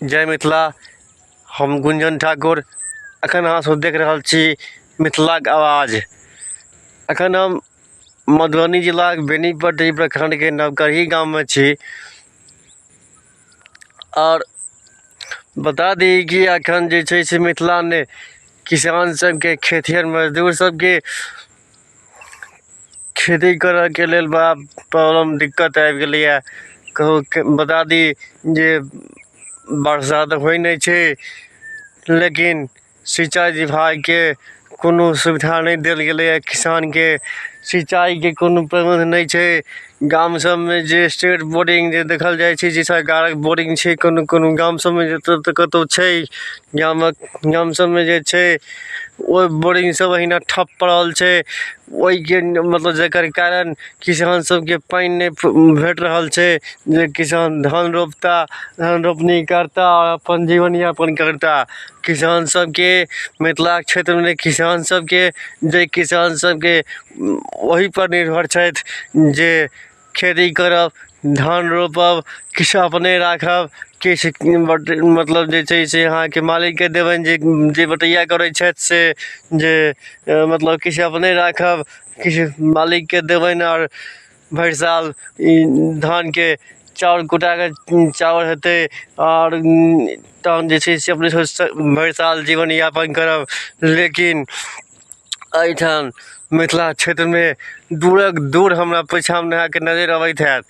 जय मिथिला। हम गुंजन ठाकुर अखन अहाँ सब देख रहल छी मिथिलाक आवाज। अखन हम मधुबनी जिला बेनीपट्टी प्रखंड के नवकरही गांव में छी और बता दी कि अखन जे छै से मिथिला में किसान सबके खेतिहर मजदूर सबके खेती करे के लेल बड़ा प्रॉब्लम दिक्कत आबि गेलैया। कहू बता दी जे वर्षा तो हो नहीं छे, लेकिन सिंचाई विभाग के कोनो सुविधा नहीं दिल गेलैया। किसान के सिंचाई के कोनो प्रबंध नहीं छे। गाम सब में जे स्टेट बोर्डिंग जे देखल जाय छे, जे सरकारक बोर्डिंग छे, कोनो कोनो गाम सब में तो कतौ छे। गाम सब में जे छे वो बोर्डिंग सब अहिना ठप पड़ल छे। वही के मतलब जेकर कारण किसान सबके पानी नहीं भेट रहल छे, जे किसान धान रोपता, धान रोपनी करता और अपन जीवन यापन करता। किसान सबके मिथिला क्षेत्र में किसान सबके वही पर निर्भर छे, जे खेती करब, धान रोपब, किछ अपने राखब, किछ मतलब जे छै से अहाँ के मालिक के देबन, जे बटैया करे छे से जे मतलब किछ अपने राखब, किछ मालिक के देबन और भर साल धान के चावल कुटा के चावल हेते और तहन जे छै से अपने भर साल जीवन यापन करब। लेकिन एठाम मिथिला क्षेत्र में दूरक दूर हमरा पीछा में अहाँके नजर अबैत हैत,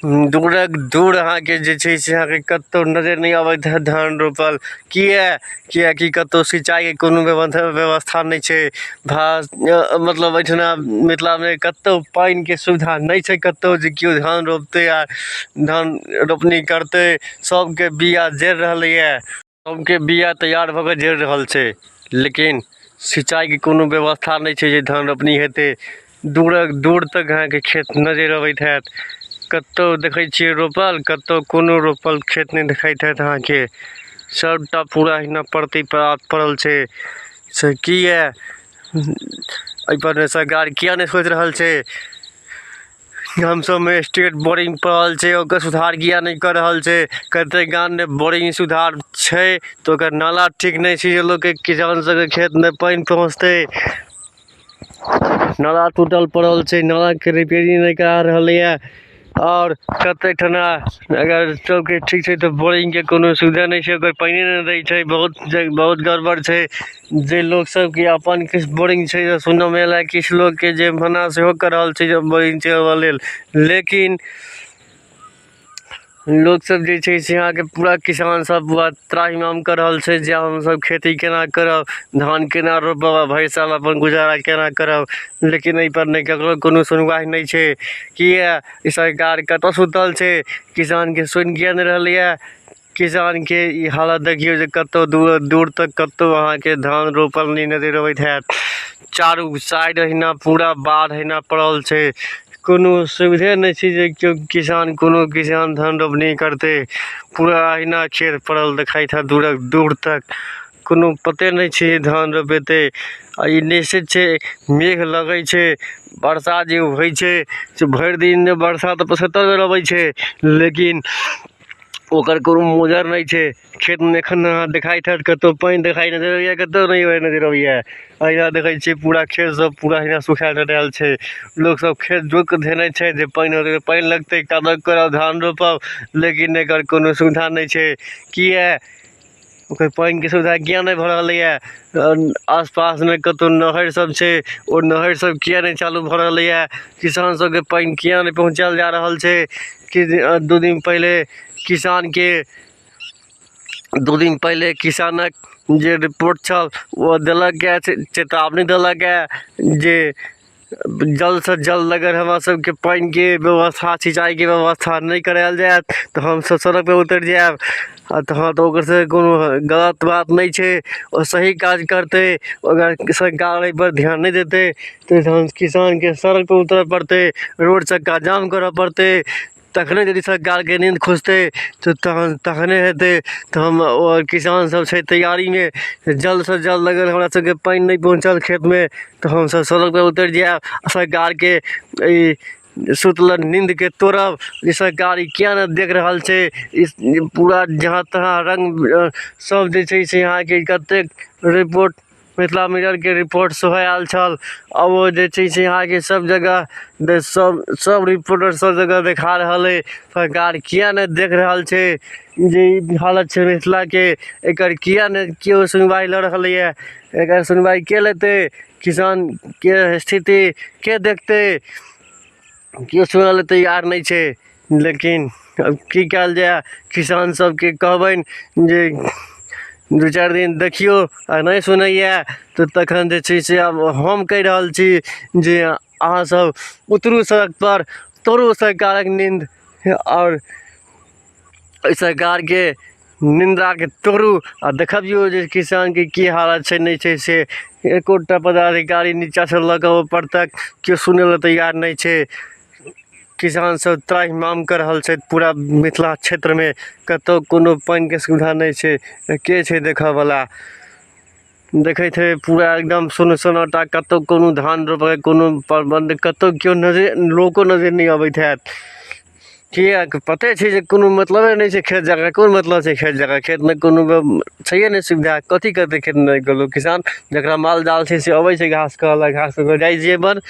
दूरक दूर अहाँके जे छै से अहाँके कतौ नजर नहीं अबैत हैत धान रोपल। कियाकि कतौ सिंचाई के कोनो व्यवस्था नहीं छे। मतलब एठना मिथिला में कतौ पानी के सुविधा नहीं छे, कतौ जे केओ धान रोपते आ धान रोपनी करते। सबके बिया जड़ रहलैया, सबके बिया तैयार भ के जड़ रहल छे, लेकिन सिंचाई के कोनो व्यवस्था नहीं छे जे धान रोपनी हेते। दूरक दूर तक अहाँके खेत नजर अबैत हैत, कतौ देखै छियै रोपल, कतौ कोनो रोपल खेत नहीं दिखाइत हैत अहाँके। सबटा पूरा हिना परती पड़ल छे से किया एहि पर सरकार किया नहीं सोच रहल छे। गाम सब में स्टेट बोरिंग पड़ल छे, ओकर सुधार किया नहीं कर रहल छे। कते गाम में बोरिंग सुधार छे तो ओकर नाला ठीक नहीं छे, जे लोग के किसान सब के खेत में पानी पहुँचते। नाला टूटल पड़ल छे, नाला के रिपेयरिंग नहीं करा रहलैया। और कते ठना अगर सबके ठीक छे तो बोरिंग के कोनो सुविधा नहीं छे, ओकर पानी नहीं दै छे। बहुत गड़बड़ छे। जे लोग सब के अपन किछ बोरिंग छे, सुनने में आयल किछ लोग के जे मना सेहो कर रहल छे जे बोरिंग चलबा लेल, लेकिन लोग सब जे छे से यहाँ के पूरा किसान सब पूरा त्राहिमाम कर रहल छे जे हम सब खेती केना करब, धान केना रोपब, भर साल अपन गुजारा केना करब। लेकिन एहि पर नहीं ककरो कोनो सुनवाई नहीं छे। किया ई सरकार कतौ सुतल छे, किसान के सुन किया नहीं रहलैया। किसान के ई हालत देखियो जे कतौ दूर दूर तक कतौ अहाँ के धान रोपल नहीं नजर अबैत हैत। चारू साइड अहिना पूरा बाढ़ अहिना पड़ल छे, कोनो सुविधे नहीं छे जे कोनो किसान धान रोपनी करते। पूरा अहिना खेत पड़ल दिखाई था दूरक दूर तक, कोनो पते नहीं छे धान रोपेते। ई निश्चित छे मेघ लगे छे, वर्षा जे होइ छे से भर दिन वर्षा तो 75 बेर अबै छे, लेकिन ओकर कोनो मोजर नहीं छे। खेत में एखन दिखाई था कतौ पानी दिखाई नजर अबैया, कतौ नहीं नजर अबैया। अहिना देखै छियै पूरा खेत सब पूरा अहिना सुखायल रहल छे। लोग सब खेत जोत के धेने छे जे पानी लगते कादो करब, धान रोपब, लेकिन एकर कोनो सुविधा नहीं छे। किया ओकर पानी के सुविधा किया नहीं भ रहलैया। आस पास में कतौ नहर सब छे, ओ नहर सब किया नहीं चालू भ रहलैया। किसान सब के पानी किया नहीं पहुँचायल जा रहल छे। कि 2 दिन पहले किसानक जे रिपोर्ट छल वो दिलक है, चेतावनी दिलक है जे जल्द से जल्द अगर हमरा सबके पानी के व्यवस्था, सिंचाई के व्यवस्था नहीं करायल जाए तो हम सब सड़क पे उतर जाएब। तहाँ तो ओकर से कोनो गलत बात नहीं छे, और सही काज करते। अगर सरकार एहि पर ध्यान नहीं देते तो किसान के सड़क पे उतर पड़ते, रोड चक्का जाम करे पड़ते। तखने यदि सरकार के नींद खुजते तो तखने हेते। तो हम और किसान सब छे तैयारी में, जल्द से जल्द अगर हमरा सबके पानी नहीं पहुँचल खेत में तो हम सब सड़क पे उतर जाएब। सरकार के सुतल नींद के तोड़ब जे सरकार ई किया न देख रहल छै। इस पूरा जहाँ तहाँ रंग सब जे छै से यहाँ के कतेक रिपोर्ट मिथिला मिरर के रिपोर्ट सेहो आयल छल। अब वो जे छै से यहाँ के सब जगह सब रिपोर्टर सब जगह देखा रहल है। सरकार किया न देख रहल छै जे ई हालत छै मिथिला के, एकर किया न केओ सुनवाई लड़ रहल है। एकर सुनवाई के लेते, किसान के स्थिति के देखते, केओ सुनय ले तैयार नहीं छै। लेकिन अब की कयल जाय, किसान सबके कहबनि जे 2-4 दिन देखियो आ नहीं सुनैया तो तखन जे छै से अब हम कहि रहल छी जे अहाँ सब उतरू सड़क पर, तोड़ू सरकारक नींद और सरकार के निंदा के तोड़ू आ देखबियो जे किसान के की हालत छै नहीं छै से। एकोटा पदाधिकारी नीचा से लऽ कऽ ऊपर तक केओ सुनै ले तैयार नहीं छै। किसान सब त्राहिमाम कर रहल छै पूरा मिथिला क्षेत्र में, कतौ कोनो पानि के सुविधा नहीं छै। के छै देखऽ वाला, देखैत है पूरा एकदम सुनसनाटा, कतौ कोनो धान रोपे कोनो प्रबंध, कतौ केओ नजर लोको नजर नहीं अबैत हैत। किया पते छै जे कोनो मतलबे नहीं छै खेत जगह, कोन मतलब छै खेत जगह, खेत में कोनो छैहे नहीं सुविधा, कथी करते खेत में गेलो किसान। जकरा माल जाल छै से अबै छै घास कहलक, घास पर जाइ छै बन।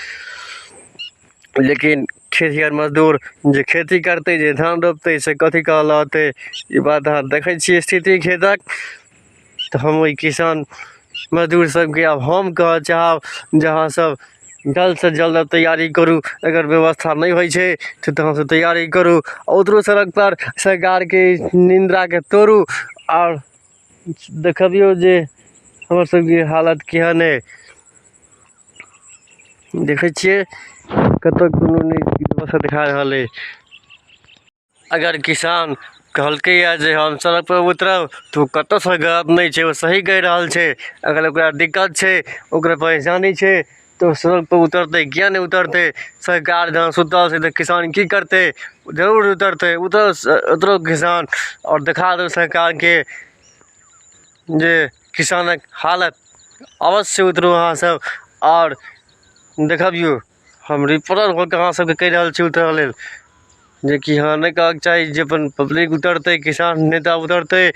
लेकिन खेतिहर मजदूर जे खेती करते, जे धान रोपते, से कथी कहलते। ई बात अहाँ देखै छियै स्थिति खेतक। तो हम ओहि किसान मजदूर सबके अब हम कह चाहब जहाँ सब जल्द से जल्द अब तैयारी करू। अगर व्यवस्था नहीं होइ छै तो तहाँ से तैयारी करू, उतरू सड़क पर, सरकार के निंदा के तोड़ू और देखबियो जे हमर सबके हालत केहन है। देखै छियै कतौ कोनो नहीं व्यवस्था दिखा रहल है। अगर किसान कहलकै या जे हम सड़क पर उतरब तो कतौ से गलत नहीं छै, वो सही कह रहल छै। अगर ओकरा दिक्कत छै, ओकरा परेशानी छै तो सड़क पर उतरते, किया नहीं उतरते। सरकार जहाँ सुतल छै तो किसान की करते, जरूर उतरते। उतरो किसान और दिखा दो सरकार के जे किसानक हालत। अवश्य उतरू अहाँ सब और देखबियो। हम रिपोर्टर होकर अहाँ सबके कहि रहल छी उतरऽ लेल, जे कि हाँ नहीं कहक चाही जे अपन पब्लिक उतरते, किसान नेता उतरते।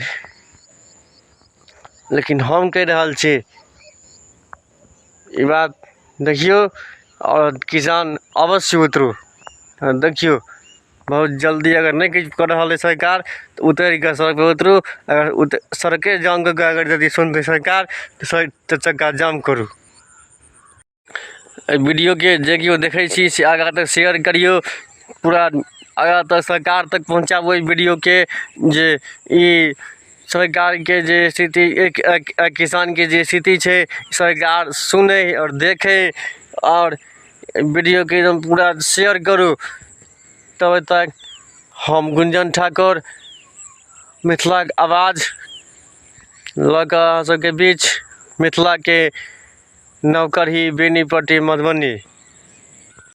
लेकिन हम कहि रहल छी ई बात देखियो और किसान अवश्य उतरू। देखियो बहुत जल्दी अगर नहीं किछु कर रहल है सरकार तो उतर के सड़क पर उतरू। अगर सड़के जाम करके अगर यदि सुनते सरकार तो चक्का जाम करू। वीडियो के जे केओ देखै छी से आगाँ तक शेयर करियो, पूरा आगाँ तक सरकार तक पहुँचाबो वीडियो के, जे ई सरकार के जे स्थिति किसान के जे स्थिति छै सरकार सुने और देखे। और वीडियो के एकदम पूरा शेयर करू। तब तक हम गुंजन ठाकुर मिथिला के आवाज लऽ कऽ अहाँ सबके बीच, मिथिला के नवकरही बेनीपट्टी मधुबनी।